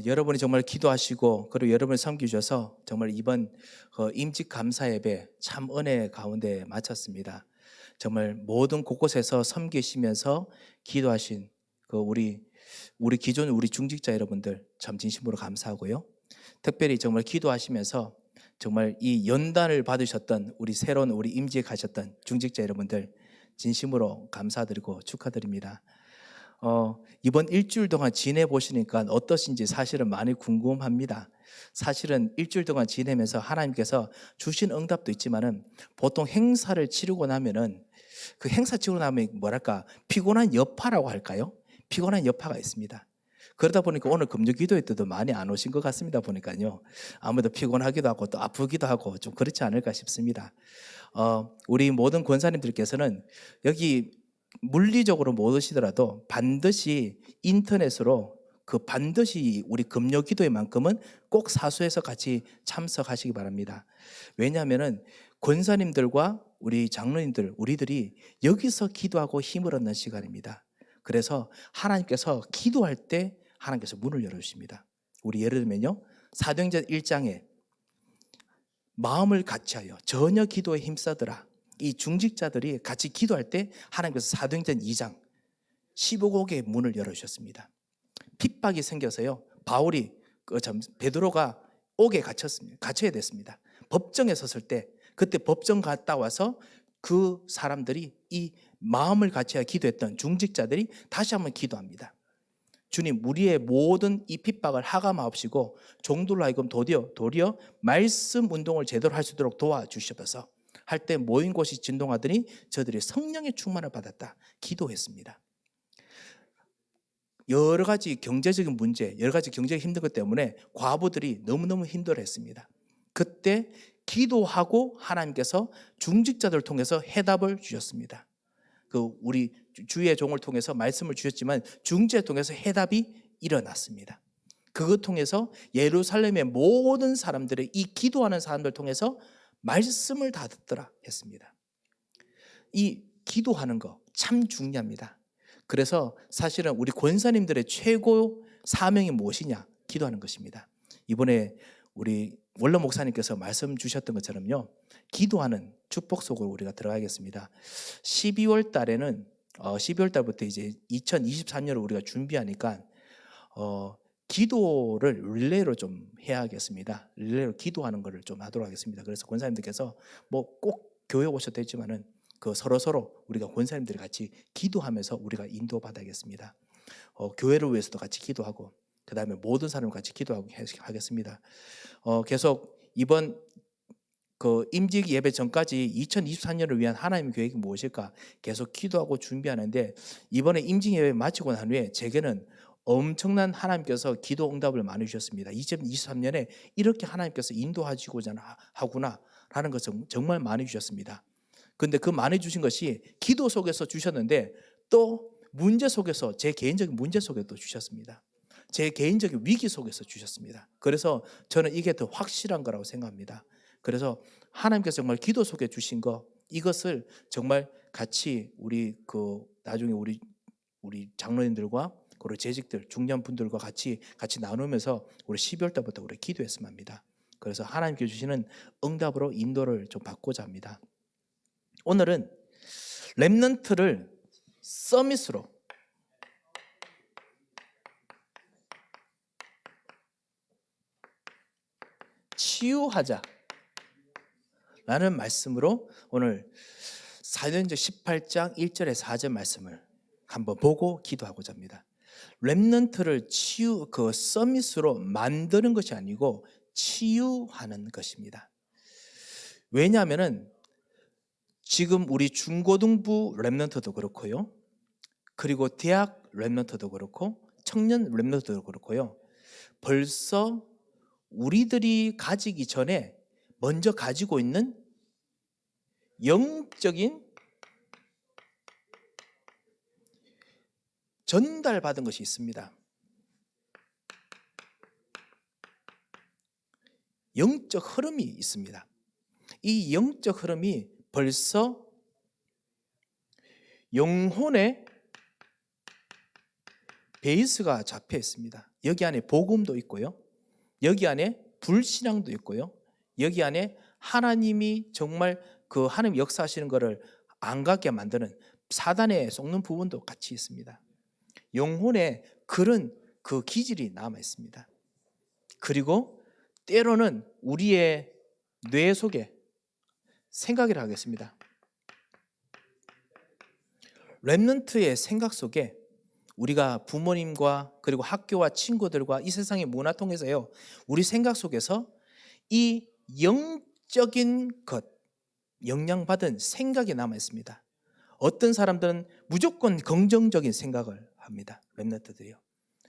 여러분이 정말 기도하시고 그리고 여러분을 섬기셔서 정말 이번 임직 감사 예배 참 은혜 가운데 마쳤습니다. 정말 모든 곳곳에서 섬기시면서 기도하신 우리 기존 우리 중직자 여러분들 참 진심으로 감사하고요. 특별히 정말 기도하시면서 정말 이 연단을 받으셨던 우리 임직에 가셨던 중직자 여러분들 진심으로 감사드리고 축하드립니다. 이번 일주일 동안 지내보시니까 어떠신지 사실은 많이 궁금합니다. 사실은 일주일 동안 지내면서 하나님께서 주신 응답도 있지만은 보통 행사를 치르고 나면은 그 행사 치르고 나면 뭐랄까 피곤한 여파라고 할까요? 피곤한 여파가 있습니다. 그러다 보니까 오늘 금요 기도회 때도 많이 안 오신 것 같습니다. 보니까요. 아무래도 피곤하기도 하고 또 아프기도 하고 좀 그렇지 않을까 싶습니다. 우리 모든 권사님들께서는 여기 물리적으로 못 오시더라도 반드시 인터넷으로 반드시 우리 금요 기도회만큼은 꼭 사수해서 같이 참석하시기 바랍니다. 왜냐하면은 권사님들과 우리 장로님들, 우리들이 여기서 기도하고 힘을 얻는 시간입니다. 그래서 하나님께서 기도할 때 하나님께서 문을 열어주십니다. 우리 예를 들면요, 사도행전 1장에 마음을 같이하여 전혀 기도에 힘써더라. 이 중직자들이 같이 기도할 때 하나님께서 사도행전 2장 15곡의 문을 열어주셨습니다. 핍박이 생겨서요, 베드로가 옥에 갇혀야 됐습니다. 법정에 섰을 때 그때 법정 갔다 와서 그 사람들이 이 마음을 같이하여 기도했던 중직자들이 다시 한번 기도합니다. 주님, 우리의 모든 이 핍박을 하감하옵시고 종들로 하여금 도리어 말씀 운동을 제대로 할 수 있도록 도와주시옵소서 할 때 모인 곳이 진동하더니 저들이 성령의 충만을 받았다 기도했습니다. 여러 가지 경제적인 문제, 여러 가지 경제가 힘든 것 때문에 과부들이 너무너무 힘들어했습니다. 그때 기도하고 하나님께서 중직자들을 통해서 해답을 주셨습니다. 우리 주의 종을 통해서 말씀을 주셨지만 중직자를 통해서 해답이 일어났습니다. 그것 통해서 예루살렘의 모든 사람들의 이 기도하는 사람들을 통해서 말씀을 다 듣더라 했습니다. 이 기도하는 거 참 중요합니다. 그래서 사실은 우리 권사님들의 최고 사명이 무엇이냐? 기도하는 것입니다. 이번에 우리 원로 목사님께서 말씀 주셨던 것처럼요, 기도하는 축복 속으로 우리가 들어가겠습니다. 12월 달에는 12월 달부터 이제 2023년을 우리가 준비하니까 기도를 릴레이로 좀 해야겠습니다. 릴레이로 기도하는 것을 좀 하도록 하겠습니다. 그래서 권사님들께서 뭐 꼭 교회 오셔도 되지만은 서로 우리가 권사님들이 같이 기도하면서 우리가 인도받아야겠습니다. 교회를 위해서도 같이 기도하고 그 다음에 모든 사람을 같이 기도하고 하겠습니다. 계속 이번 임직 예배 전까지 2024년을 위한 하나님의 계획이 무엇일까 계속 기도하고 준비하는데, 이번에 임직 예배 마치고 난 후에 제게는 엄청난 하나님께서 기도 응답을 많이 주셨습니다. 2023년에 이렇게 하나님께서 인도하시고자 하구나 라는 것을 정말 많이 주셨습니다. 그런데 그 많이 주신 것이 기도 속에서 주셨는데 또 문제 속에서, 제 개인적인 문제 속에도 주셨습니다. 제 개인적인 위기 속에서 주셨습니다. 그래서 저는 이게 더 확실한 거라고 생각합니다. 그래서 하나님께서 정말 기도 속에 주신 거, 이것을 정말 같이 나중에 우리 장로님들과 그리고 재직들, 중년분들과 같이 나누면서 우리 12월 달부터 우리 기도했으면 합니다. 그래서 하나님께 주시는 응답으로 인도를 좀 받고자 합니다. 오늘은 렘넌트를 서밋으로 치유하자 라는 말씀으로 오늘 사도행전 18장 1절에서 4절 말씀을 한번 보고 기도하고자 합니다. 렘넌트를 서밋으로 만드는 것이 아니고 치유하는 것입니다. 왜냐하면은 지금 우리 중고등부 렘넌트도 그렇고요, 그리고 대학 렘넌트도 그렇고 청년 렘넌트도 그렇고요, 벌써 우리들이 가지기 전에 먼저 가지고 있는 영적인 전달받은 것이 있습니다. 영적 흐름이 있습니다. 이 영적 흐름이 벌써 영혼의 베이스가 잡혀 있습니다. 여기 안에 복음도 있고요. 여기 안에 불신앙도 있고요. 여기 안에 하나님이 정말 그 하나님 역사하시는 것을 안 갖게 만드는 사단에 속는 부분도 같이 있습니다. 영혼에 그런 그 기질이 남아 있습니다. 그리고 때로는 우리의 뇌 속에 생각이라 하겠습니다. 렘넌트의 생각 속에 우리가 부모님과 그리고 학교와 친구들과 이 세상의 문화 통해서요, 우리 생각 속에서 이 영적인 것, 영향받은 생각이 남아 있습니다. 어떤 사람들은 무조건 긍정적인 생각을 합니다. 렘넌트들이요.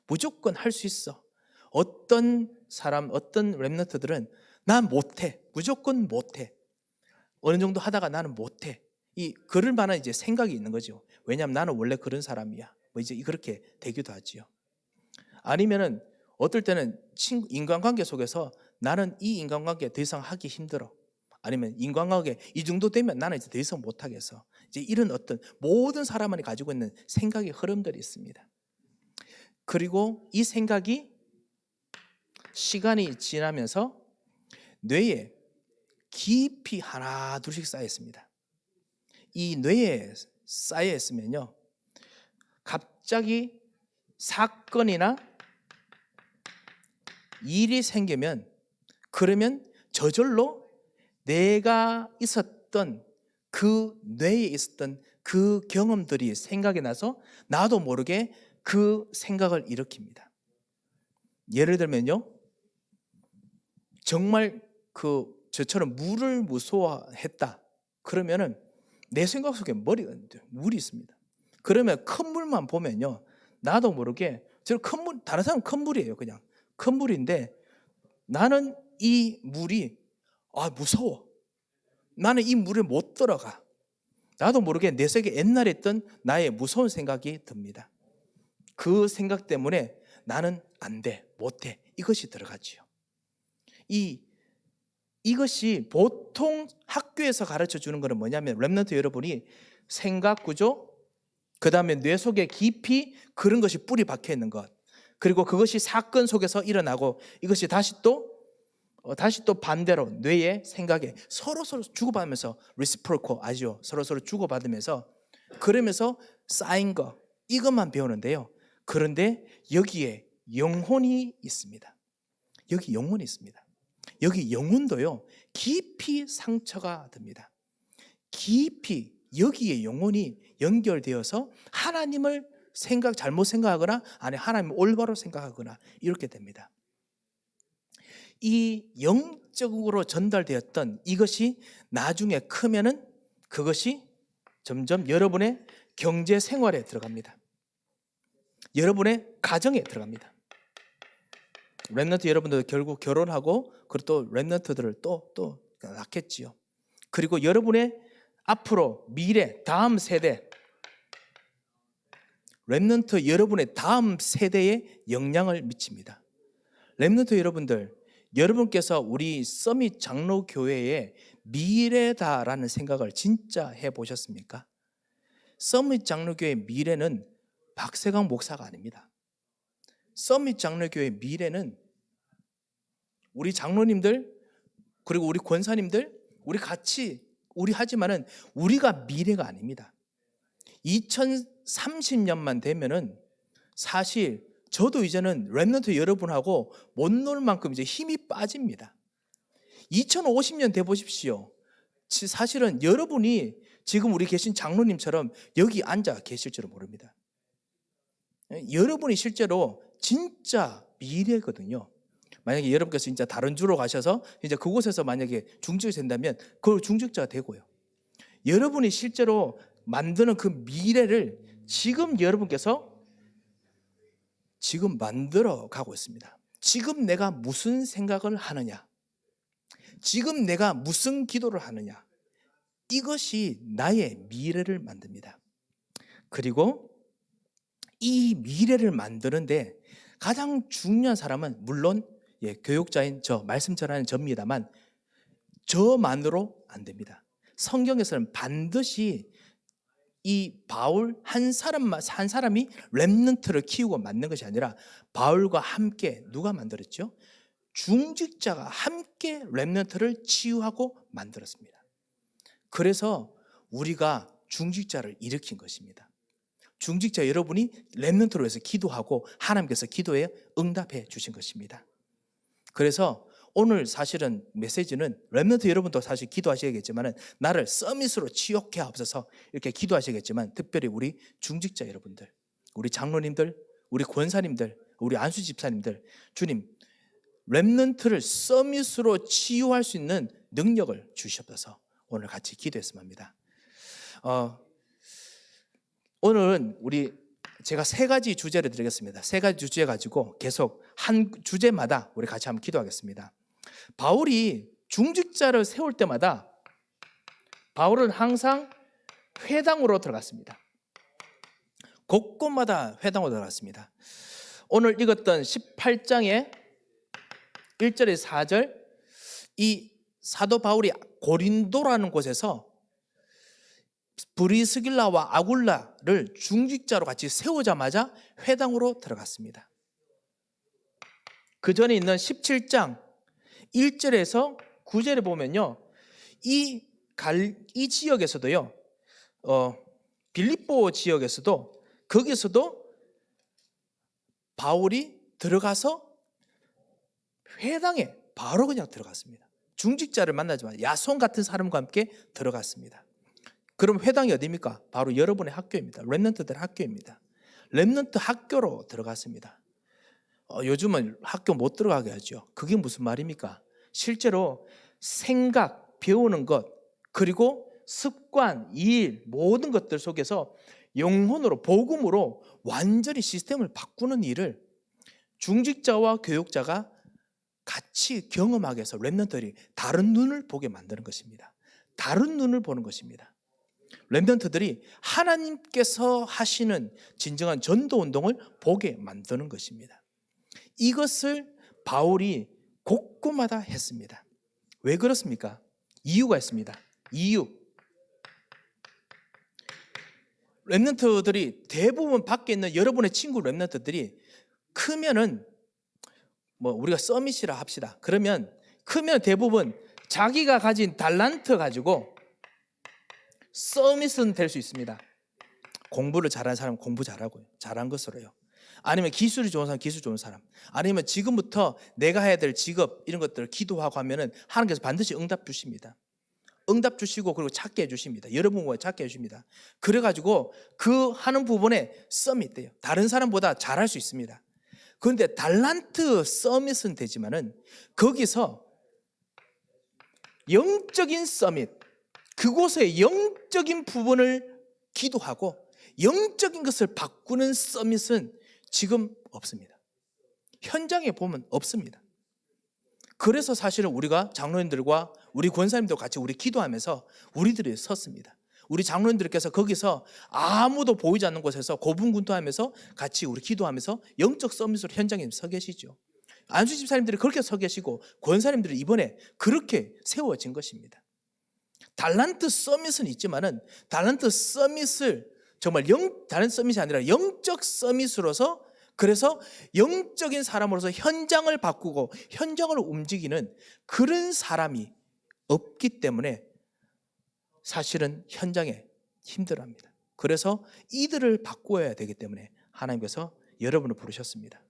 무조건 할 수 있어. 어떤 렘넌트들은 난 못해. 무조건 못해. 어느 정도 하다가 나는 못해. 그럴 만한 이제 생각이 있는 거죠. 왜냐하면 나는 원래 그런 사람이야. 뭐 이제 그렇게 되기도 하지요. 아니면은 어떨 때는 인간관계 속에서 나는 이 인간관계 더 이상 하기 힘들어. 아니면 인간관계 이 정도 되면 나는 이제 더 이상 못하겠어. 이제 이런 어떤 모든 사람만이 가지고 있는 생각의 흐름들이 있습니다. 그리고 이 생각이 시간이 지나면서 뇌에 깊이 하나 둘씩 쌓여 있습니다. 이 뇌에 쌓여 있으면요, 갑자기 사건이나 일이 생기면 그러면 저절로 내가 있었던 그 뇌에 있었던 그 경험들이 생각이 나서 나도 모르게 그 생각을 일으킵니다. 예를 들면요, 정말 저처럼 물을 무서워했다. 그러면은 내 생각 속에 물이 있습니다. 그러면 큰 물만 보면요, 나도 모르게 다른 사람은 큰 물이에요. 그냥 큰 물인데 나는 이 물이 무서워. 나는 이 물에 못 들어가. 나도 모르게 내 속에 옛날에 있던 나의 무서운 생각이 듭니다. 그 생각 때문에 나는 안 돼, 못 해. 이것이 들어가지요. 이것이 보통 학교에서 가르쳐 주는 것은 뭐냐면, 렘넌트 여러분이 생각 구조, 그 다음에 뇌 속에 깊이 그런 것이 뿌리 박혀 있는 것, 그리고 그것이 사건 속에서 일어나고 이것이 다시 또 반대로 뇌의 생각에 서로 주고받으면서 리시프로코 아시죠? 서로 주고받으면서 그러면서 쌓인 거, 이것만 배우는데요. 그런데 여기에 영혼이 있습니다. 여기 영혼이 있습니다. 여기 영혼도요, 깊이 상처가 됩니다. 깊이 여기에 영혼이 연결되어서 하나님을 잘못 생각하거나 아니 하나님을 올바로 생각하거나 이렇게 됩니다. 이 영적으로 전달되었던 이것이 나중에 크면은 그것이 점점 여러분의 경제 생활에 들어갑니다. 여러분의 가정에 들어갑니다. 렘넌트 여러분들 결국 결혼하고 그리고 또 렘넌트들을 또 낳겠지요. 그리고 여러분의 앞으로 미래 다음 세대, 렘넌트 여러분의 다음 세대에 영향을 미칩니다. 렘넌트 여러분께서 우리 서밋 장로교회의 미래다라는 생각을 진짜 해보셨습니까? 서밋 장로교회의 미래는 박세강 목사가 아닙니다. 서밋 장로교회의 미래는 우리 장로님들 그리고 우리 권사님들 우리 하지만은 우리가 미래가 아닙니다. 2030년만 되면은 사실 저도 이제는 렘넌트 여러분하고 못 놀 만큼 이제 힘이 빠집니다. 2050년 돼 보십시오. 사실은 여러분이 지금 우리 계신 장로님처럼 여기 앉아 계실 줄은 모릅니다. 여러분이 실제로 진짜 미래거든요. 만약에 여러분께서 진짜 다른 주로 가셔서 이제 그곳에서 만약에 중직이 된다면 그 중직자가 되고요. 여러분이 실제로 만드는 그 미래를 지금 여러분께서 지금 만들어 가고 있습니다. 지금 내가 무슨 생각을 하느냐, 지금 내가 무슨 기도를 하느냐, 이것이 나의 미래를 만듭니다. 그리고 이 미래를 만드는데 가장 중요한 사람은 물론 교육자인 말씀 전하는 저입니다만 저만으로 안 됩니다. 성경에서는 반드시 이 바울 한 사람이 렘넌트를 키우고 만든 것이 아니라 바울과 함께 누가 만들었죠? 중직자가 함께 렘넌트를 치유하고 만들었습니다. 그래서 우리가 중직자를 일으킨 것입니다. 중직자 여러분이 렘넌트로 해서 기도하고 하나님께서 기도에 응답해 주신 것입니다. 그래서 오늘 사실은 메시지는 렘넌트 여러분도 사실 기도하셔야겠지만 나를 서밋으로 치욕해 하옵소서 이렇게 기도하셔야겠지만 특별히 우리 중직자 여러분들, 우리 장로님들, 우리 권사님들, 우리 안수 집사님들, 주님 렘넌트를 서밋으로 치유할 수 있는 능력을 주시옵소서 오늘 같이 기도했으면 합니다. 오늘은 제가 3가지 주제를 드리겠습니다. 3가지 주제 가지고 계속 한 주제마다 우리 같이 한번 기도하겠습니다. 바울이 중직자를 세울 때마다 바울은 항상 회당으로 들어갔습니다. 곳곳마다 회당으로 들어갔습니다. 오늘 읽었던 18장의 1절에서 4절 이 사도 바울이 고린도라는 곳에서 브리스길라와 아굴라를 중직자로 같이 세우자마자 회당으로 들어갔습니다. 그 전에 있는 17장 1절에서 9절에 보면요, 이 지역에서도요, 빌립보 지역에서도 거기서도 바울이 들어가서 회당에 바로 그냥 들어갔습니다. 중직자를 만나지만 야손 같은 사람과 함께 들어갔습니다. 그럼 회당이 어디입니까? 바로 여러분의 학교입니다. 렘넌트들 학교입니다. 렘넌트 학교로 들어갔습니다. 요즘은 학교 못 들어가게 하죠. 그게 무슨 말입니까? 실제로 생각, 배우는 것, 그리고 습관, 일, 모든 것들 속에서 영혼으로, 복음으로 완전히 시스템을 바꾸는 일을 중직자와 교육자가 같이 경험하게 해서 렘넌트들이 다른 눈을 보게 만드는 것입니다. 다른 눈을 보는 것입니다. 렘넌트들이 하나님께서 하시는 진정한 전도운동을 보게 만드는 것입니다. 이것을 바울이 곳곳마다 했습니다. 왜 그렇습니까? 이유가 있습니다. 이유. 렘넌트들이 대부분 밖에 있는 여러분의 친구 렘넌트들이 크면은 우리가 서밋이라 합시다. 그러면 크면 대부분 자기가 가진 달란트 가지고 서밋은 될 수 있습니다. 공부를 잘하는 사람은 공부 잘하고요. 잘한 것으로요. 아니면 기술이 좋은 사람, 기술 좋은 사람. 아니면 지금부터 내가 해야 될 직업 이런 것들을 기도하고 하면은 하나님께서 반드시 응답 주십니다. 응답 주시고 그리고 찾게 해주십니다. 여러분과 찾게 해주십니다. 그래가지고 그 하는 부분에 서밋 돼요. 다른 사람보다 잘할 수 있습니다. 그런데 달란트 서밋은 되지만은 거기서 영적인 서밋, 그곳의 영적인 부분을 기도하고 영적인 것을 바꾸는 서밋은 지금 없습니다. 현장에 보면 없습니다. 그래서 사실은 우리가 장로님들과 우리 권사님들과 같이 우리 기도하면서 우리들이 섰습니다. 우리 장로님들께서 거기서 아무도 보이지 않는 곳에서 고분군투하면서 같이 우리 기도하면서 영적 서밋으로 현장에 서 계시죠. 안수 집사님들이 그렇게 서 계시고 권사님들이 이번에 그렇게 세워진 것입니다. 달란트 서밋은 있지만은 달란트 서밋을 정말 다른 서밋이 아니라 영적 서밋으로서 그래서 영적인 사람으로서 현장을 바꾸고 현장을 움직이는 그런 사람이 없기 때문에 사실은 현장에 힘들어합니다. 그래서 이들을 바꾸어야 되기 때문에 하나님께서 여러분을 부르셨습니다.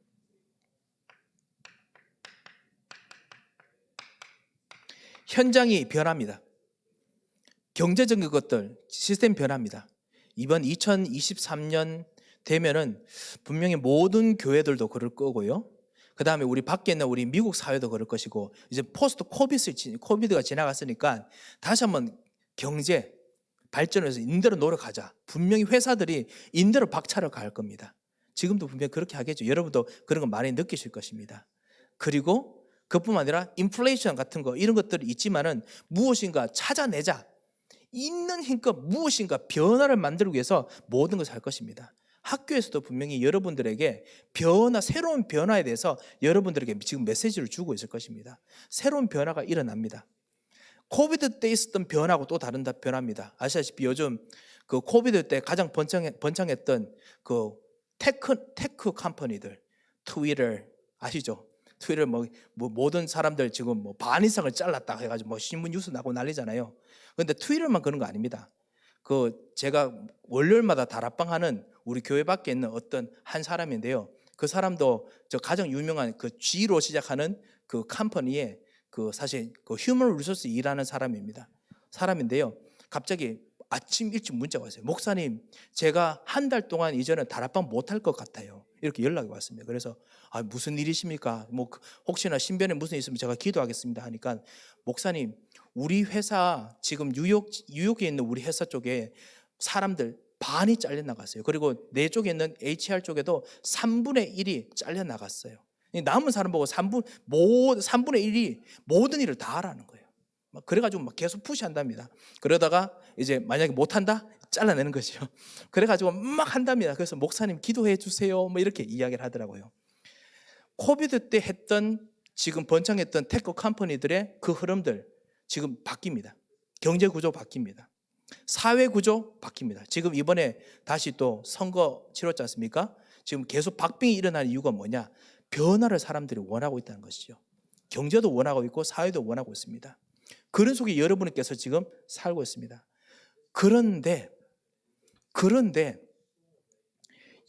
현장이 변합니다. 경제적인 것들, 시스템 변합니다. 이번 2023년 되면은 분명히 모든 교회들도 그럴 거고요. 그 다음에 우리 밖에 있는 우리 미국 사회도 그럴 것이고 이제 포스트 코비드가 지나갔으니까 다시 한번 경제 발전을 해서 인대로 노력하자. 분명히 회사들이 인대로 박차를 가할 겁니다. 지금도 분명히 그렇게 하겠죠. 여러분도 그런 거 많이 느끼실 것입니다. 그리고 그뿐만 아니라 인플레이션 같은 거 이런 것들이 있지만은 무엇인가 찾아내자. 있는 힘껏 무엇인가 변화를 만들기 위해서 모든 것을 할 것입니다. 학교에서도 분명히 여러분들에게 새로운 변화에 대해서 여러분들에게 지금 메시지를 주고 있을 것입니다. 새로운 변화가 일어납니다. 코비드 때 있었던 변화하고 또 다른 변화입니다. 아시다시피 요즘 그 코비드 때 가장 번창했던 그 테크 컴퍼니들, 트위터 아시죠? 트위터 모든 사람들 지금 반 이상을 잘랐다 해가지고 신문 뉴스 나고 난리잖아요. 그런데 트위터만 그런 거 아닙니다. 그 제가 월요일마다 다락방하는 우리 교회 밖에 있는 어떤 한 사람인데요. 그 사람도 저 가장 유명한 그 G로 시작하는 그 컴퍼니에 그 사실 그 휴먼 리소스 일하는 사람인데요. 갑자기 아침 일찍 문자가 왔어요. 목사님, 제가 한 달 동안 이제는 다락방 못할 것 같아요. 이렇게 연락이 왔습니다. 그래서 무슨 일이십니까? 혹시나 신변에 무슨 일 있으면 제가 기도하겠습니다 하니까, 목사님, 우리 회사 지금 뉴욕에 있는 우리 회사 쪽에 사람들 반이 잘려나갔어요. 그리고 내 쪽에 있는 HR 쪽에도 3분의 1이 잘려나갔어요. 남은 사람 보고 3분의 1이 모든 일을 다 하라는 거예요. 그래가지고 계속 푸시한답니다. 그러다가 이제 만약에 못한다? 잘라내는 거죠. 그래가지고 막 한답니다. 그래서 목사님 기도해 주세요 이렇게 이야기를 하더라고요. 코비드 때 했던 지금 번창했던 테크 컴퍼니들의 그 흐름들 지금 바뀝니다. 경제 구조 바뀝니다. 사회 구조 바뀝니다. 지금 이번에 다시 또 선거 치렀지 않습니까? 지금 계속 박빙이 일어나는 이유가 뭐냐? 변화를 사람들이 원하고 있다는 것이죠. 경제도 원하고 있고 사회도 원하고 있습니다. 그런 속에 여러분께서 지금 살고 있습니다. 그런데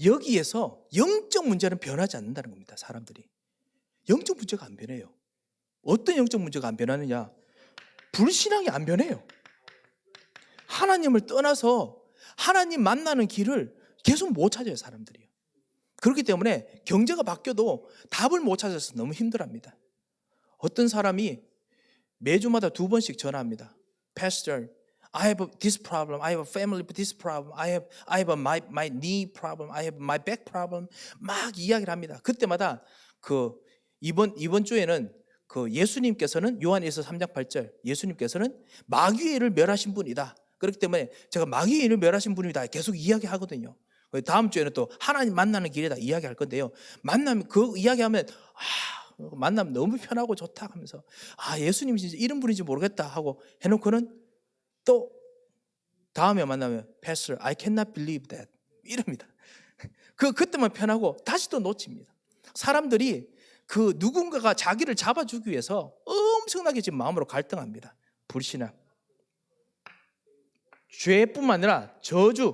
여기에서 영적 문제는 변하지 않는다는 겁니다. 사람들이 영적 문제가 안 변해요. 어떤 영적 문제가 안 변하느냐? 불신앙이 안 변해요. 하나님을 떠나서 하나님 만나는 길을 계속 못 찾아요, 사람들이요. 그렇기 때문에 경제가 바뀌어도 답을 못 찾아서 너무 힘들어합니다. 어떤 사람이 매주마다 2번씩 전화합니다. Pastor, I have this problem. I have a family this problem. I have my knee problem. I have my back problem. 막 이야기를 합니다. 그때마다 이번 주에는 예수님께서는 요한일서 3장 8절 예수님께서는 마귀의 일을 멸하신 분이다. 그렇기 때문에 제가 마귀의 일을 멸하신 분이다 계속 이야기하거든요. 다음 주에는 또 하나님 만나는 길이다 이야기할 건데요. 만나면 그 이야기하면 만나면 너무 편하고 좋다 하면서 예수님이 진짜 이런 분인지 모르겠다 하고 해놓고는 또 다음에 만나면 Pastor, I cannot believe that 이럽니다. 그때만 편하고 다시 또 놓칩니다. 사람들이 누군가가 자기를 잡아주기 위해서 엄청나게 지금 마음으로 갈등합니다. 불신앙, 죄뿐만 아니라 저주,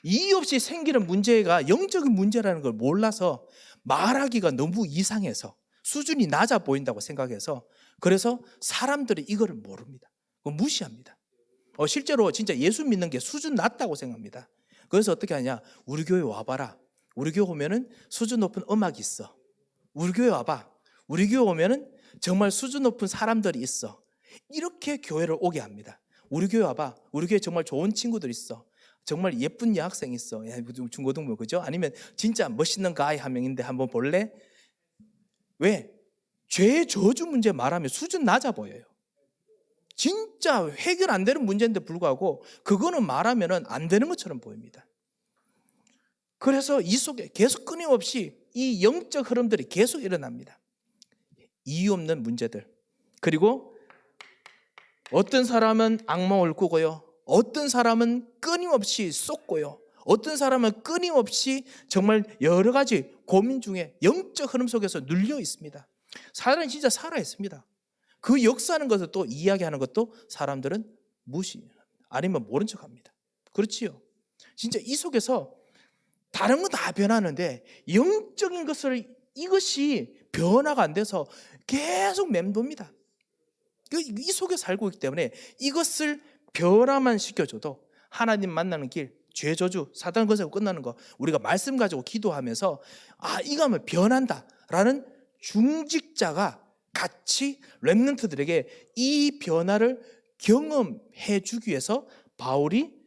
이유 없이 생기는 문제가 영적인 문제라는 걸 몰라서 말하기가 너무 이상해서 수준이 낮아 보인다고 생각해서 그래서 사람들이 이거를 모릅니다. 무시합니다. 실제로 진짜 예수 믿는 게 수준 낮다고 생각합니다. 그래서 어떻게 하냐? 우리 교회 와봐라. 우리 교회 오면은 수준 높은 음악이 있어. 우리 교회 와봐. 우리 교회 오면은 정말 수준 높은 사람들이 있어. 이렇게 교회를 오게 합니다. 우리 교회 와봐. 우리 교회 정말 좋은 친구들 있어. 정말 예쁜 여학생 있어. 중고등부 그죠? 아니면 진짜 멋있는 가이 한 명인데 한번 볼래? 왜? 죄 저주 문제 말하면 수준 낮아 보여요. 진짜 해결 안 되는 문제인데 불구하고 그거는 말하면 안 되는 것처럼 보입니다. 그래서 이 속에 계속 끊임없이 이 영적 흐름들이 계속 일어납니다. 이유 없는 문제들. 그리고 어떤 사람은 악몽을 꾸고요. 어떤 사람은 끊임없이 쏟고요. 어떤 사람은 끊임없이 정말 여러 가지 고민 중에 영적 흐름 속에서 눌려 있습니다. 사람은 진짜 살아 있습니다. 그 역사하는 것을 또 이야기하는 것도 사람들은 무시 아니면 모른 척합니다. 그렇지요. 진짜 이 속에서 다른 건 다 변하는데 영적인 것을 이것이 변화가 안 돼서 계속 맴돕니다. 이 속에 살고 있기 때문에 이것을 변화만 시켜줘도 하나님 만나는 길, 죄 저주, 사단 것으로 끝나는 거 우리가 말씀 가지고 기도하면서 이거 하면 변한다라는 중직자가 같이 렘넌트들에게 이 변화를 경험해 주기 위해서 바울이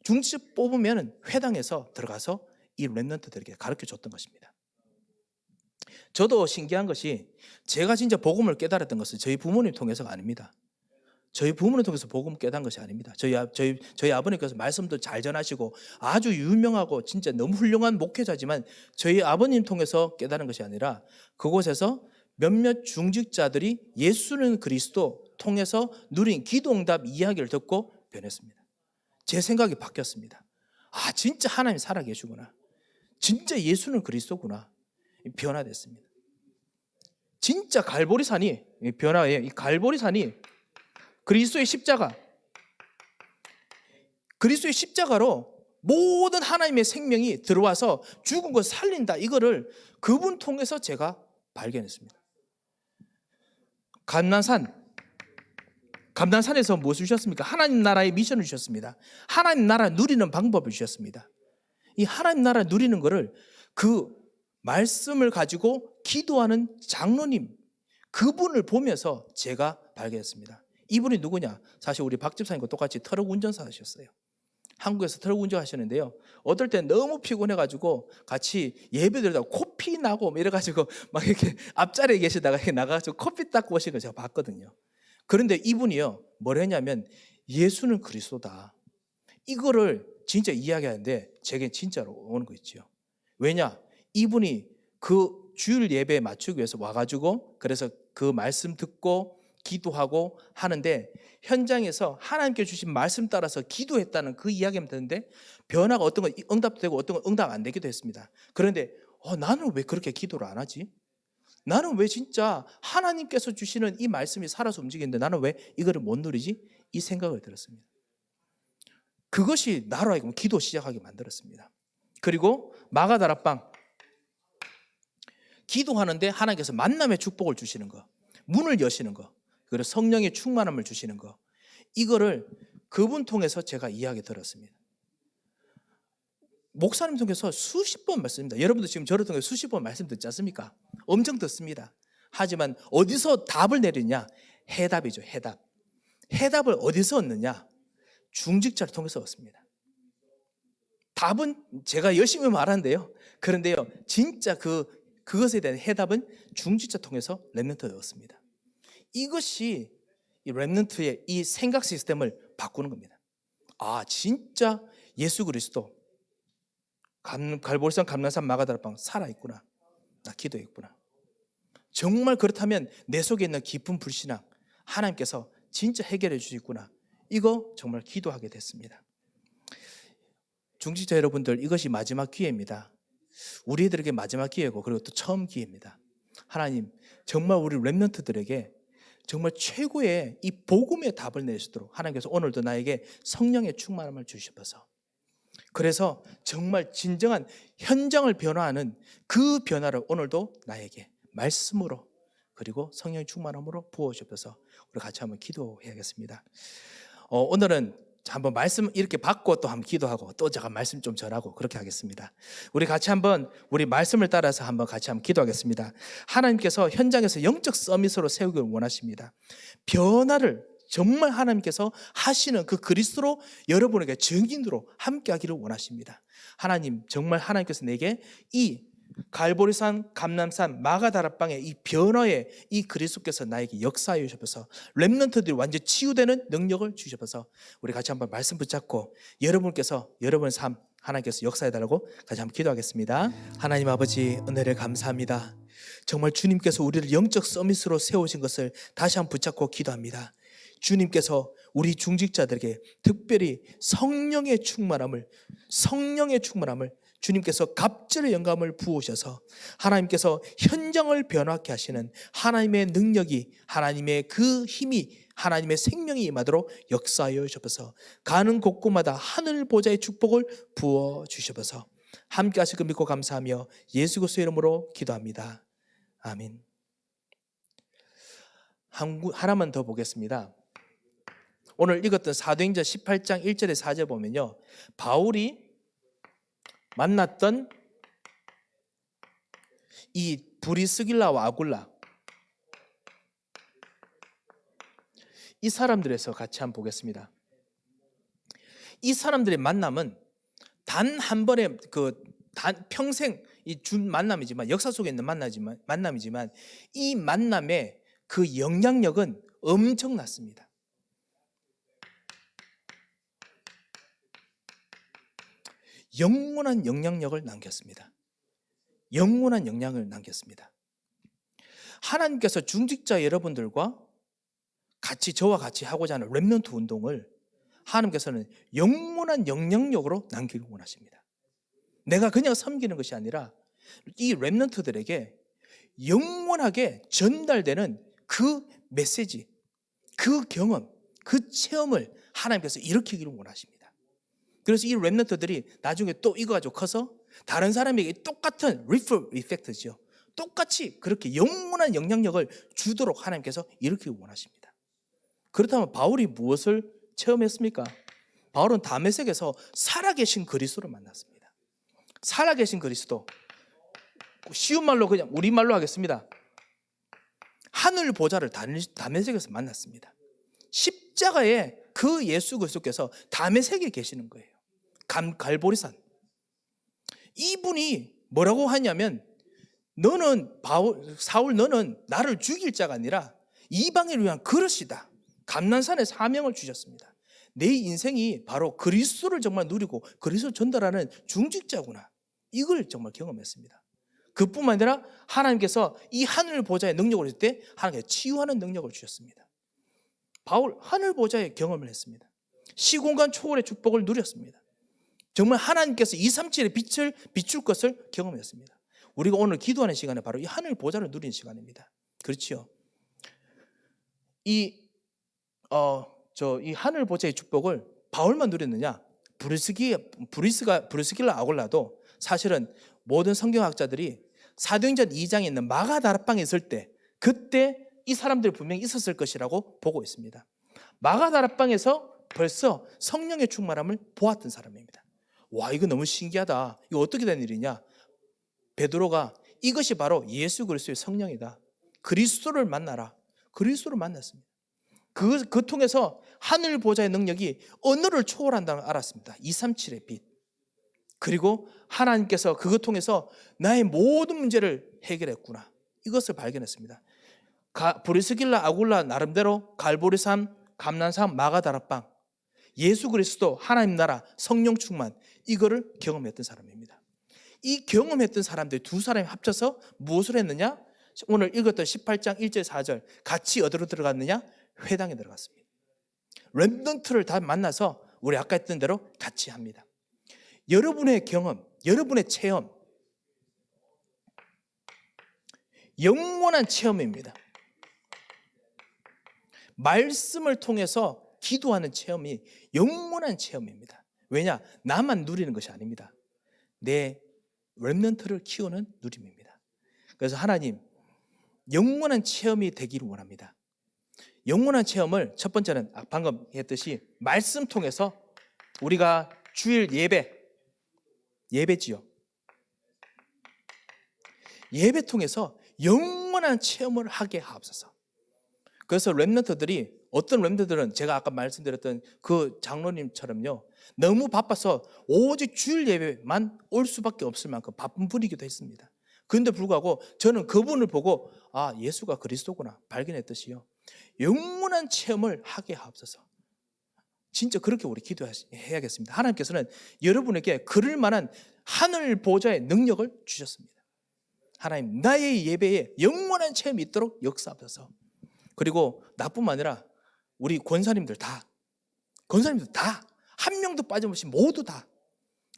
중직자 뽑으면 회당에서 들어가서 이 렘넌트들에게 가르쳐 줬던 것입니다. 저도 신기한 것이 제가 진짜 복음을 깨달았던 것은 저희 부모님 통해서가 아닙니다. 저희 부모님 통해서 복음 깨달은 것이 아닙니다. 저희 아버님께서 말씀도 잘 전하시고 아주 유명하고 진짜 너무 훌륭한 목회자지만 저희 아버님 통해서 깨달은 것이 아니라 그곳에서 몇몇 중직자들이 예수는 그리스도 통해서 누린 기도응답 이야기를 듣고 변했습니다. 제 생각이 바뀌었습니다. 아, 진짜 하나님 살아계시구나. 진짜 예수는 그리스도구나. 변화됐습니다. 진짜 갈보리산이 변화예요. 이 갈보리산이 그리스도의 십자가로 모든 하나님의 생명이 들어와서 죽은 것 살린다. 이거를 그분 통해서 제가 발견했습니다. 감난산에서 무엇을 주셨습니까? 하나님 나라의 미션을 주셨습니다. 하나님 나라 누리는 방법을 주셨습니다. 이 하나님 나라 누리는 거를 그 말씀을 가지고 기도하는 장로님, 그분을 보면서 제가 발견했습니다. 이분이 누구냐? 사실 우리 박 집사님과 똑같이 트럭 운전사 하셨어요. 한국에서 트럭 운전하시는데요, 어떨 땐 너무 피곤해가지고 같이 예배 드리다가 코피 나고 이래가지고 막 이렇게 앞자리에 계시다가 나가가지고 커피 닦고 오시는 걸 제가 봤거든요. 그런데 이분이요, 뭘 했냐면 예수는 그리스도다, 이거를 진짜 이야기하는데 제게 진짜로 오는 거 있죠. 왜냐? 이분이 그 주일 예배에 맞추기 위해서 와가지고 그래서 그 말씀 듣고 기도하고 하는데 현장에서 하나님께 주신 말씀 따라서 기도했다는 그 이야기만 듣는데 변화가 어떤 건 응답도 되고 어떤 건 응답 안 되기도 했습니다. 그런데 나는 왜 그렇게 기도를 안 하지? 나는 왜 진짜 하나님께서 주시는 이 말씀이 살아서 움직이는데 나는 왜 이거를 못 누리지? 이 생각을 들었습니다. 그것이 나로 하여금 기도 시작하게 만들었습니다. 그리고 마가다락방 기도하는데 하나님께서 만남의 축복을 주시는 거, 문을 여시는 거, 그리고 성령의 충만함을 주시는 거, 이거를 그분 통해서 제가 이야기 들었습니다. 목사님 통해서 수십 번 말씀입니다. 여러분도 지금 저를 통해 수십 번 말씀 듣지 않습니까? 엄청 듣습니다. 하지만 어디서 답을 내리냐? 해답이죠. 해답을 어디서 얻느냐? 중직자를 통해서 얻습니다. 답은 제가 열심히 말하는데요, 그런데요, 진짜 그것에 대한 해답은 중직자 통해서 렘넌트를 얻습니다. 이것이 이 렘넌트의 이 생각 시스템을 바꾸는 겁니다. 아, 진짜 예수 그리스도 갈보리산 감난산 마가다락방 살아있구나, 나 기도했구나. 정말 그렇다면 내 속에 있는 깊은 불신앙 하나님께서 진짜 해결해 주시구나, 이거 정말 기도하게 됐습니다. 중직자 여러분들, 이것이 마지막 기회입니다. 우리들에게 마지막 기회고 그리고 또 처음 기회입니다. 하나님 정말 우리 렘넌트들에게 정말 최고의 이 복음의 답을 내시도록 하나님께서 오늘도 나에게 성령의 충만함을 주셔서, 그래서 정말 진정한 현장을 변화하는 그 변화를 오늘도 나에게 말씀으로 그리고 성령의 충만함으로 부어주셔서 우리 같이 한번 기도해야겠습니다. 오늘은 한번 말씀 이렇게 받고 또 한번 기도하고 또 제가 말씀 좀 전하고 그렇게 하겠습니다. 우리 같이 한번 우리 말씀을 따라서 한번 같이 한번 기도하겠습니다. 하나님께서 현장에서 영적 서밋으로 세우기를 원하십니다. 변화를 정말 하나님께서 하시는 그 그리스도로 여러분에게 증인으로 함께 하기를 원하십니다. 하나님, 정말 하나님께서 내게 이 갈보리산, 감람산, 마가다락방의 이 변화의 이 그리스도께서 나에게 역사하여 주셔서 렘넌트들이 완전 치유되는 능력을 주셔서 우리 같이 한번 말씀 붙잡고 여러분께서 여러분의 삶 하나님께서 역사해달라고 같이 한번 기도하겠습니다. 하나님 아버지, 은혜를 감사합니다. 정말 주님께서 우리를 영적 서밋으로 세우신 것을 다시 한번 붙잡고 기도합니다. 주님께서 우리 중직자들에게 특별히 성령의 충만함을 주님께서 갑절의 영감을 부으셔서 하나님께서 현장을 변화케 하시는 하나님의 능력이, 하나님의 그 힘이, 하나님의 생명이 임하도록 역사하여 주셔서 가는 곳곳마다 하늘 보좌의 축복을 부어 주셔서 함께 하실 것 믿고 감사하며 예수 그리스도의 이름으로 기도합니다. 아멘. 하나만 더 보겠습니다. 오늘 읽었던 사도행전 18장 1절에 4절 보면요, 바울이 만났던 이 브리스길라와 아굴라, 이 사람들에서 같이 한번 보겠습니다. 이 사람들의 만남은 단 한 번의 평생 이 준 만남이지만, 역사 속에 있는 만남이지만 이 만남의 그 영향력은 엄청났습니다. 영원한 영향력을 남겼습니다. 영원한 영향을 남겼습니다. 하나님께서 중직자 여러분들과 같이, 저와 같이 하고자 하는 렘넌트 운동을 하나님께서는 영원한 영향력으로 남기를 원하십니다. 내가 그냥 섬기는 것이 아니라 이 렘넌트들에게 영원하게 전달되는 그 메시지, 그 경험, 그 체험을 하나님께서 일으키기를 원하십니다. 그래서 이 렘넌트들이 나중에 또 이거 가지고 커서 다른 사람에게 똑같은 리플 이펙트죠. 똑같이 그렇게 영원한 영향력을 주도록 하나님께서 일으키기 원하십니다. 그렇다면 바울이 무엇을 체험했습니까? 바울은 다메섹에서 살아계신 그리스도를 만났습니다. 살아계신 그리스도, 쉬운 말로 그냥 우리말로 하겠습니다. 하늘 보좌를 다메섹에서 만났습니다. 십자가에 그 예수 그리스도께서 다메섹에 계시는 거예요. 갈보리산. 이분이 뭐라고 하냐면, 사울 너는 나를 죽일 자가 아니라 이방인을 위한 그릇이다. 감난산에 사명을 주셨습니다. 내 인생이 바로 그리스도를 정말 누리고 그리스도 전달하는 중직자구나. 이걸 정말 경험했습니다. 그뿐만 아니라 하나님께서 이 하늘 보좌의 능력을 줄 때 하나님께서 치유하는 능력을 주셨습니다. 바울 하늘 보좌의 경험을 했습니다. 시공간 초월의 축복을 누렸습니다. 정말 하나님께서 237의 빛을 비출 것을 경험했습니다. 우리가 오늘 기도하는 시간에 바로 이 하늘 보좌를 누리는 시간입니다. 그렇지요? 이 하늘 보좌의 축복을 바울만 누렸느냐? 브리스길라 아굴라도 사실은 모든 성경학자들이 사도행전 2장에 있는 마가다락방에 있을 때 그때 이 사람들이 분명히 있었을 것이라고 보고 있습니다. 마가다락방에서 벌써 성령의 충만함을 보았던 사람입니다. 와, 이거 너무 신기하다. 이거 어떻게 된 일이냐? 베드로가 이것이 바로 예수 그리스도의 성령이다. 그리스도를 만나라. 그리스도를 만났습니다. 그 통해서 하늘 보좌의 능력이 언어를 초월한다는 걸 알았습니다. 237의 빛. 그리고 하나님께서 그것 통해서 나의 모든 문제를 해결했구나. 이것을 발견했습니다. 브리스길라 아굴라 나름대로 갈보리산, 감난산, 마가다락방, 예수 그리스도, 하나님 나라, 성령 충만, 이거를 경험했던 사람입니다. 이 경험했던 사람들 두 사람이 합쳐서 무엇을 했느냐? 오늘 읽었던 18장 1절 4절 같이 어디로 들어갔느냐? 회당에 들어갔습니다. 렘넌트를 다 만나서 우리 아까 했던 대로 같이 합니다. 여러분의 경험, 여러분의 체험, 영원한 체험입니다. 말씀을 통해서 기도하는 체험이 영원한 체험입니다. 왜냐? 나만 누리는 것이 아닙니다. 내 렘넌트를 키우는 누림입니다. 그래서 하나님, 영원한 체험이 되기를 원합니다. 영원한 체험을 첫 번째는 방금 했듯이 말씀 통해서 우리가 주일 예배지요. 예배 통해서 영원한 체험을 하게 하옵소서. 그래서 렘넌트들이 어떤 렘넌트들은 제가 아까 말씀드렸던 그 장로님처럼요, 너무 바빠서 오직 주일 예배만 올 수밖에 없을 만큼 바쁜 분이기도 했습니다. 그런데 불구하고 저는 그분을 보고 예수가 그리스도구나 발견했듯이요, 영원한 체험을 하게 하옵소서. 진짜 그렇게 우리 기도해야겠습니다. 하나님께서는 여러분에게 그럴 만한 하늘 보좌의 능력을 주셨습니다. 하나님, 나의 예배에 영원한 체험이 있도록 역사하옵소서. 그리고 나뿐만 아니라 우리 권사님들 다 한 명도 빠짐없이 모두 다,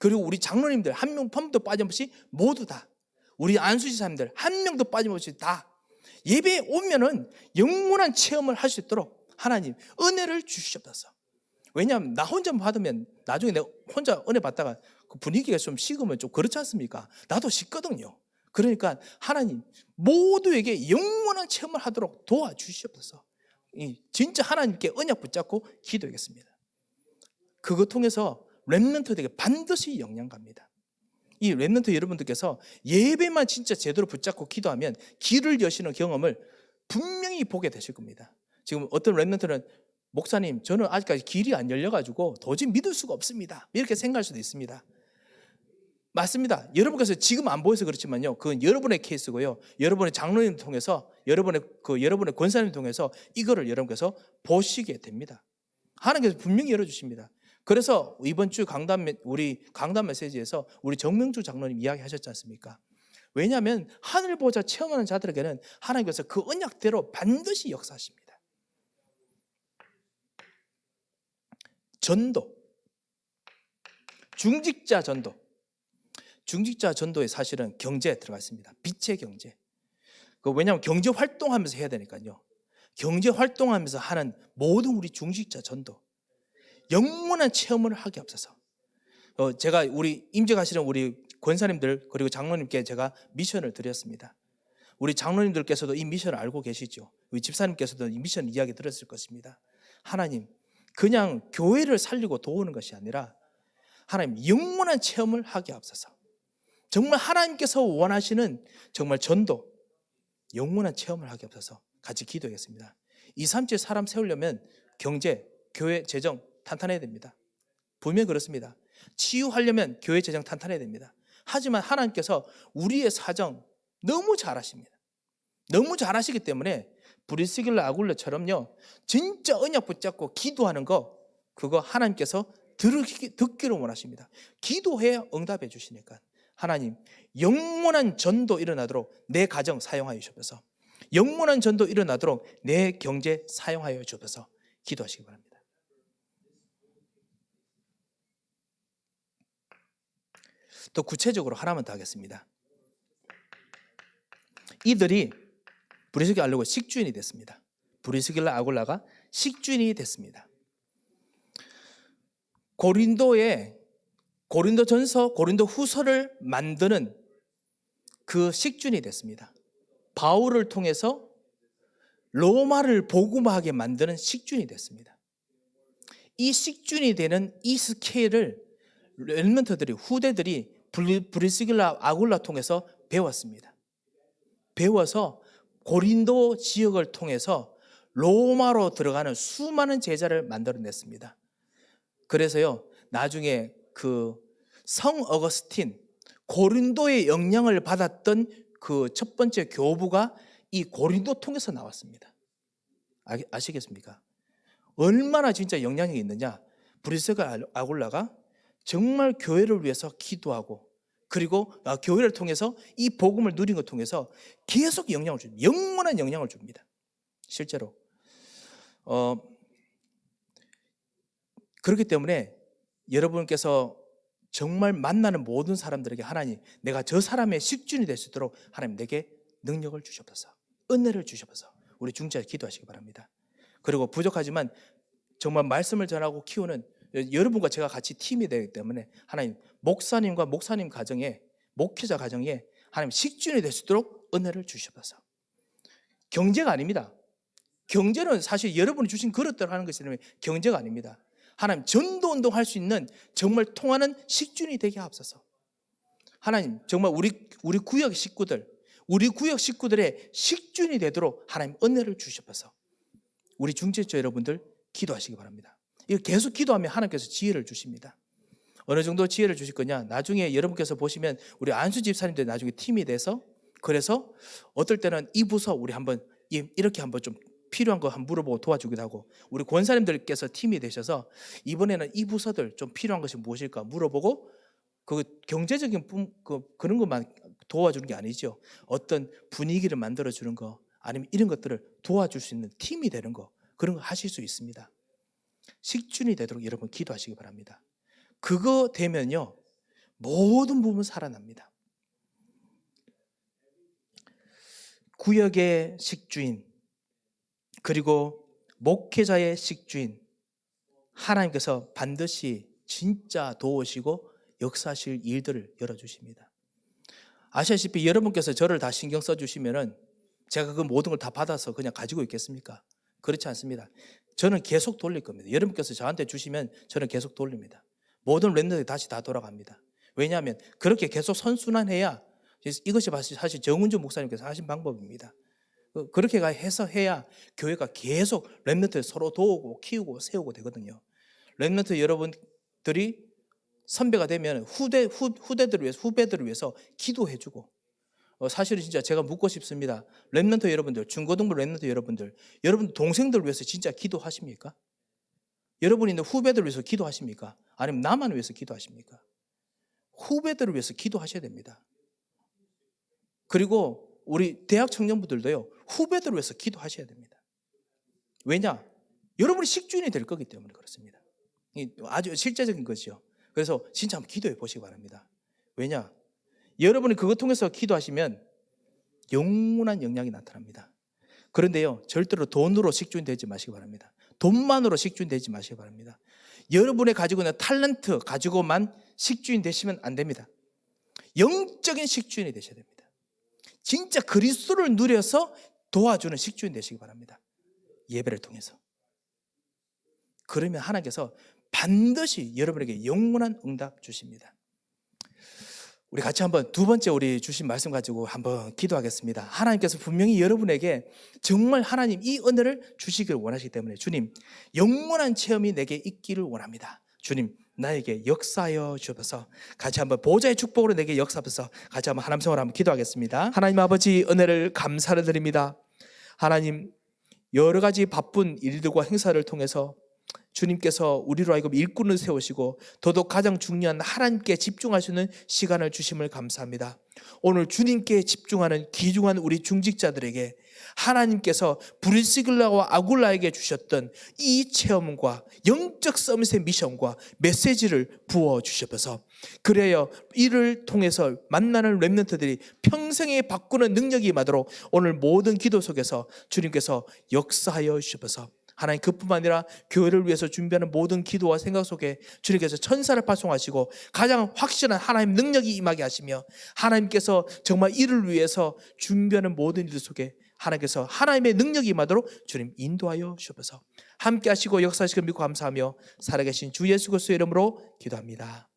그리고 우리 장로님들 한 명도 빠짐없이 모두 다, 우리 안수지사님들 한 명도 빠짐없이 다 예배에 오면은 영원한 체험을 할 수 있도록 하나님 은혜를 주시옵소서. 왜냐하면 나 혼자 받으면 나중에 내가 혼자 은혜 받다가 그 분위기가 좀 식으면 좀 그렇지 않습니까? 나도 식거든요. 그러니까 하나님 모두에게 영원한 체험을 하도록 도와주시옵소서. 진짜 하나님께 언약 붙잡고 기도하겠습니다. 그것 통해서 렘넌트들에게 반드시 영향 갑니다. 이 렘넌트 여러분들께서 예배만 진짜 제대로 붙잡고 기도하면 길을 여시는 경험을 분명히 보게 되실 겁니다. 지금 어떤 렘넌트는 목사님, 저는 아직까지 길이 안 열려가지고 도저히 믿을 수가 없습니다, 이렇게 생각할 수도 있습니다. 맞습니다. 여러분께서 지금 안 보여서 그렇지만요, 그건 여러분의 케이스고요, 여러분의 장로님을 통해서, 여러분의 권사님을 통해서 이거를 여러분께서 보시게 됩니다. 하나님께서 분명히 열어주십니다. 그래서 이번 주 우리 강단 메시지에서 우리 정명주 장로님 이야기하셨지 않습니까? 왜냐하면 하늘 보좌 체험하는 자들에게는 하나님께서 그 언약대로 반드시 역사하십니다. 전도, 중직자 전도. 중직자 전도에 사실은 경제 들어가 있습니다. 빛의 경제. 왜냐하면 경제 활동하면서 해야 되니까요. 경제 활동하면서 하는 모든 우리 중직자 전도, 영원한 체험을 하게 없어서. 제가 우리 임직하시는 우리 권사님들 그리고 장로님께 제가 미션을 드렸습니다. 우리 장로님들께서도 이 미션을 알고 계시죠. 우리 집사님께서도 이 미션 이야기 들었을 것입니다. 하나님, 그냥 교회를 살리고 도우는 것이 아니라 하나님 영원한 체험을 하게 없어서. 정말 하나님께서 원하시는 정말 전도, 영원한 체험을 하게 없어서 같이 기도하겠습니다. 2, 3주에 사람 세우려면 경제, 교회 재정 탄탄해야 됩니다. 분명히 그렇습니다. 치유하려면 교회 재정 탄탄해야 됩니다. 하지만 하나님께서 우리의 사정 너무 잘 아십니다. 너무 잘 아시기 때문에 브리스길라 아굴라처럼요, 진짜 언약 붙잡고 기도하는 거, 그거 하나님께서 듣기를 원하십니다. 기도해야 응답해 주시니까. 하나님, 영원한 전도 일어나도록 내 가정 사용하여 주셔서, 영원한 전도 일어나도록 내 경제 사용하여 주셔서 기도하시기 바랍니다. 또 구체적으로 하나만 더 하겠습니다. 이들이 브리스길라 아굴라가 식주인이 됐습니다. 브리스길라 아굴라가 식주인이 됐습니다. 고린도전서, 고린도후서를 만드는 그 식주인이 됐습니다. 바울을 통해서 로마를 복음화하게 만드는 식주인이 됐습니다. 이 식주인이 되는 이 스케일을 렘넌트들이, 후대들이 브리스길라 아굴라 통해서 배웠습니다. 배워서 고린도 지역을 통해서 로마로 들어가는 수많은 제자를 만들어냈습니다. 그래서요, 나중에 그 성 어거스틴, 고린도의 영향을 받았던 그 첫 번째 교부가 이 고린도 통해서 나왔습니다. 아시겠습니까? 얼마나 진짜 영향력이 있느냐. 브리스길라 아굴라가 정말 교회를 위해서 기도하고, 그리고 교회를 통해서 이 복음을 누린 것 통해서 계속 영향을 줍니다. 영원한 영향을 줍니다. 실제로. 그렇기 때문에 여러분께서 정말 만나는 모든 사람들에게 하나님, 내가 저 사람의 식준이 될 수 있도록 하나님 내게 능력을 주셔서, 은혜를 주셔서 우리 중지에 기도하시기 바랍니다. 그리고 부족하지만 정말 말씀을 전하고 키우는 여러분과 제가 같이 팀이 되기 때문에 하나님, 목사님과 목사님 가정에, 목회자 가정에 하나님 식준이 될 수 있도록 은혜를 주셔서. 경제가 아닙니다. 경제는 사실 여러분이 주신 그릇대로 하는 것이 때문에 경제가 아닙니다. 하나님, 전도 운동할 수 있는 정말 통하는 식준이 되게 하옵소서. 하나님, 정말 우리 구역 식구들의 식준이 되도록 하나님 은혜를 주셔서 우리 중직자 여러분들 기도하시기 바랍니다. 이거 계속 기도하면 하나님께서 지혜를 주십니다. 어느 정도 지혜를 주실 거냐? 나중에 여러분께서 보시면 우리 안수 집사님들 나중에 팀이 돼서, 그래서 어떨 때는 이 부서 우리 한번 이렇게 한번 좀 필요한 거 한번 물어보고 도와주기도 하고, 우리 권사님들께서 팀이 되셔서 이번에는 이 부서들 좀 필요한 것이 무엇일까 물어보고, 그 경제적인 그런 것만 도와주는 게 아니죠. 어떤 분위기를 만들어주는 거, 아니면 이런 것들을 도와줄 수 있는 팀이 되는 거, 그런 거 하실 수 있습니다. 식준이 되도록 여러분 기도하시기 바랍니다. 그거 되면요, 모든 부분 살아납니다. 구역의 식주인, 그리고 목회자의 식주인, 하나님께서 반드시 진짜 도우시고 역사하실 일들을 열어주십니다. 아시다시피 여러분께서 저를 다 신경 써주시면은 제가 그 모든 걸 다 받아서 그냥 가지고 있겠습니까? 그렇지 않습니다. 저는 계속 돌릴 겁니다. 여러분께서 저한테 주시면 저는 계속 돌립니다. 모든 렘넌트들이 다시 다 돌아갑니다. 왜냐하면 그렇게 계속 선순환해야, 이것이 사실 정은주 목사님께서 하신 방법입니다. 그렇게 해야 교회가 계속 렘넌트를 서로 도우고 키우고 세우고 되거든요. 렘넌트 여러분들이 선배가 되면 후배들을 위해서 기도해주고, 사실은 진짜 제가 묻고 싶습니다. 렘넌트 여러분들, 중고등부 렘넌트 여러분들 동생들을 위해서 진짜 기도하십니까? 여러분이 있는 후배들을 위해서 기도하십니까? 아니면 나만 위해서 기도하십니까? 후배들을 위해서 기도하셔야 됩니다. 그리고 우리 대학 청년부들도요, 후배들을 위해서 기도하셔야 됩니다. 왜냐? 여러분이 식주인이 될 거기 때문에 그렇습니다. 아주 실제적인 거죠. 그래서 진짜 한번 기도해 보시기 바랍니다. 왜냐? 여러분이 그것 통해서 기도하시면 영원한 영향이 나타납니다. 그런데요, 절대로 돈으로 식준되지 마시기 바랍니다. 돈만으로 식준되지 마시기 바랍니다. 여러분의 가지고 있는 탤런트 가지고만 식주인 되시면 안 됩니다. 영적인 식주인이 되셔야 됩니다. 진짜 그리스도를 누려서 도와주는 식주인 되시기 바랍니다. 예배를 통해서. 그러면 하나님께서 반드시 여러분에게 영원한 응답 주십니다. 우리 같이 한번 두 번째 우리 주신 말씀 가지고 한번 기도하겠습니다. 하나님께서 분명히 여러분에게 정말 하나님 이 은혜를 주시기를 원하시기 때문에 주님 영원한 체험이 내게 있기를 원합니다. 주님 나에게 역사하여 주옵소서. 같이 한번 보좌의 축복으로 내게 역사하소서. 같이 한번 하나님 성으로 한번 기도하겠습니다. 하나님 아버지 은혜를 감사를 드립니다. 하나님 여러 가지 바쁜 일들과 행사를 통해서 주님께서 우리로 하여금 일꾼을 세우시고 더더욱 가장 중요한 하나님께 집중할 수 있는 시간을 주심을 감사합니다. 오늘 주님께 집중하는 귀중한 우리 중직자들에게 하나님께서 브리스길라와 아굴라에게 주셨던 이 체험과 영적 서밋의 미션과 메시지를 부어주셔서 그래야 이를 통해서 만나는 렘넌트들이 평생에 바꾸는 능력이 임하도록 오늘 모든 기도 속에서 주님께서 역사하여 주셔서 하나님 그뿐만 아니라 교회를 위해서 준비하는 모든 기도와 생각 속에 주님께서 천사를 파송하시고 가장 확실한 하나님 능력이 임하게 하시며 하나님께서 정말 이를 위해서 준비하는 모든 일 속에 하나님께서 하나님의 능력이 임하도록 주님 인도하여 주셔서 함께 하시고 역사하시고 믿고 감사하며 살아계신 주 예수 그리스도의 이름으로 기도합니다.